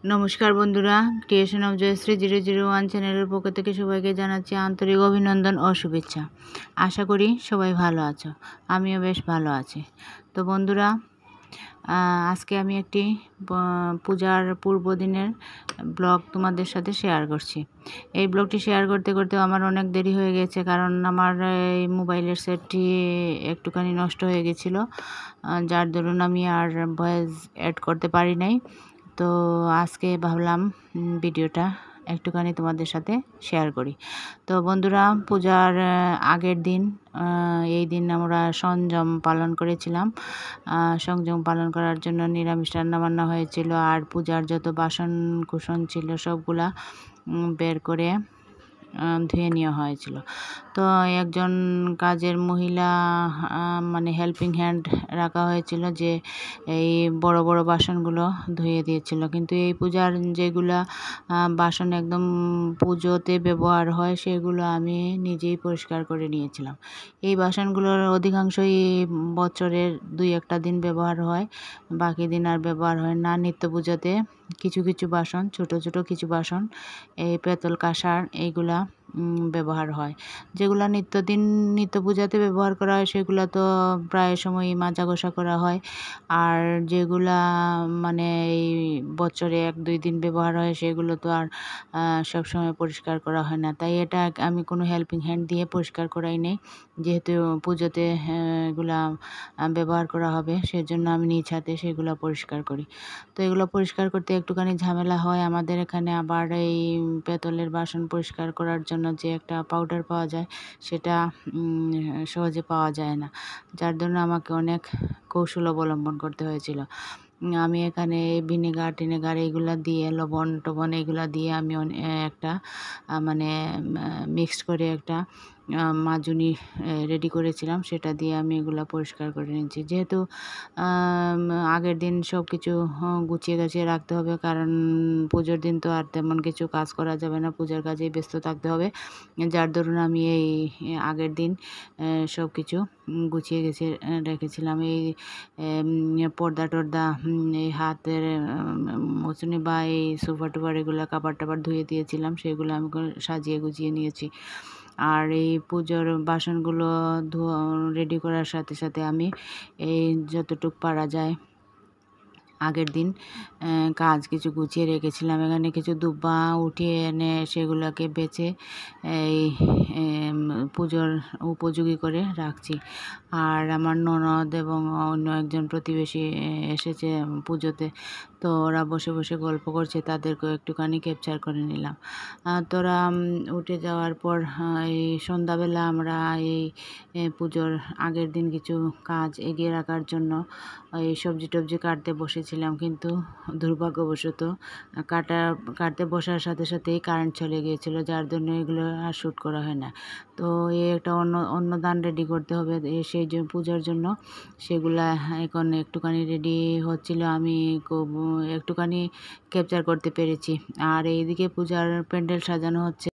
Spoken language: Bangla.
নমস্কার বন্ধুরা, ক্রিয়েশন অফ জয়শ্রী 001 চ্যানেলের পক্ষ থেকে সবাইকে জানাচ্ছি আন্তরিক অভিনন্দন ও শুভেচ্ছা। আশা করি সবাই ভালো আছো, আমিও বেশ ভালো আছি। তো বন্ধুরা, আজকে আমি একটি পূজার পূর্বদিনের ব্লগ তোমাদের সাথে শেয়ার করছি। এই ব্লগটি শেয়ার করতে করতে আমার অনেক দেরি হয়ে গেছে, কারণ আমার এই মোবাইলের সেটটি একটুখানি নষ্ট হয়ে গেছিলো, যার দরুন আমি আর ভয়েস অ্যাড করতে পারি নাই। তো আজকে ভাবলাম ভিডিওটা একটুখানি তোমাদের সাথে শেয়ার করি। তো বন্ধুরা, পূজার আগের দিন, এই দিন আমরা সংযম পালন করেছিলাম। সংযম পালন করার জন্য নিরামিষ রান্নাবান্না হয়েছিল, আর পূজার যত বাসন কুসন ছিল সবগুলা বের করে ধুয়ে নেওয়া হয়েছিল। তো একজন কাজের মহিলা, মানে হেল্পিং হ্যান্ড রাখা হয়েছিল, যে এই বড় বড় বাসনগুলো ধুয়ে দিয়েছিল। কিন্তু এই পূজার যেগুলা বাসন একদম পুজোতে ব্যবহার হয়, সেগুলো আমি নিজেই পরিষ্কার করে নিয়েছিলাম। এই বাসনগুলোর অধিকাংশই বছরের 2-1 দিন ব্যবহার হয়, বাকি দিন আর ব্যবহার হয় না। নিত্য পুজোতে কিছু কিছু বাসন, ছোট ছোট কিছু বাসন, এই পেতল কাঁসার এইগুলা ব্যবহার হয়। যেগুলো নিত্য পূজাতে ব্যবহার করা হয় সেগুলো তো প্রায় সময়ই মাজা ঘষা করা হয়, আর যেগুলা মানে এই বছরে 1-2 দিন ব্যবহার হয় সেগুলো তো আর সবসময় পরিষ্কার করা হয় না। তাই এটা আমি কোনো হেল্পিং হ্যান্ড দিয়ে পরিষ্কার করাই নেই, যেহেতু পুজোতে এগুলা ব্যবহার করা হবে, সেজন্য আমি নিজ হাতে সেগুলো পরিষ্কার করি। তো এগুলো পরিষ্কার করতে একটুখানি ঝামেলা হয় আমাদের এখানে। আবার এই পেতলের বাসন পরিষ্কার করার জন্য যে একটা পাউডার পাওয়া যায়, সেটা সহজে পাওয়া যায় না, যার জন্য আমাকে অনেক কৌশল অবলম্বন করতে হয়েছিল। আমি এখানে ভিনেগার এইগুলা দিয়ে, লবণ টবণ এইগুলা দিয়ে আমি একটা মানে মিক্সড করে একটা মাজুনি রেডি করেছিলাম, সেটা দিয়ে আমি এগুলো পরিষ্কার করে নিয়েছি। যেহেতু আগের দিন সব কিছু গুছিয়ে গাছিয়ে রাখতে হবে, কারণ পুজোর দিন তো আর তেমন কিছু কাজ করা যাবে না, পূজার কাজেই ব্যস্ত থাকতে হবে, যার দরুন আমি এই আগের দিন সব কিছু গুছিয়ে গেছিয়ে রেখেছিলাম। এই পর্দা টর্দা, এই হাতের মোছুনি বা এই সোফা টোফার এগুলো কাপড় টাপড় ধুয়ে দিয়েছিলাম, সেগুলো আমি সাজিয়ে গুছিয়ে নিয়েছি। আর এই পুজোর বাসনগুলো রেডি করার সাথে সাথে আমি এই যতটুক পারা যায় আগের দিন কাজ কিছু গুছিয়ে রেখেছিলাম। এখানে কিছু দুব্বা উঠিয়ে এনে সেগুলোকে বেছে এই পুজোর উপযোগী করে রাখছি। আর আমার ননদ এবং অন্য একজন প্রতিবেশী এসেছে পুজোতে, তো ওরা বসে বসে গল্প করছে, তাদেরকেও একটুখানি ক্যাপচার করে নিলাম। তোরা উঠে যাওয়ার পর এই সন্ধ্যাবেলা আমরা এই পুজোর আগের দিন কিছু কাজ এগিয়ে রাখার জন্য এই সবজি টবজি কাটতে বসেছিলাম, কিন্তু দুর্ভাগ্যবশত কাটতে বসার সাথে সাথেই কারেন্ট চলে গিয়েছিল, যার জন্য এগুলো আর শ্যুট করা হয় না। তো একটা অন্য দান রেডি করতে হবে সেই পূজার জন্য, সেগুলা এখন একটুখানি রেডি হচ্ছিল, আমি একটুখানি ক্যাপচার করতে পেরেছি। আর এইদিকে পূজার প্যান্ডেল সাজানো হচ্ছে।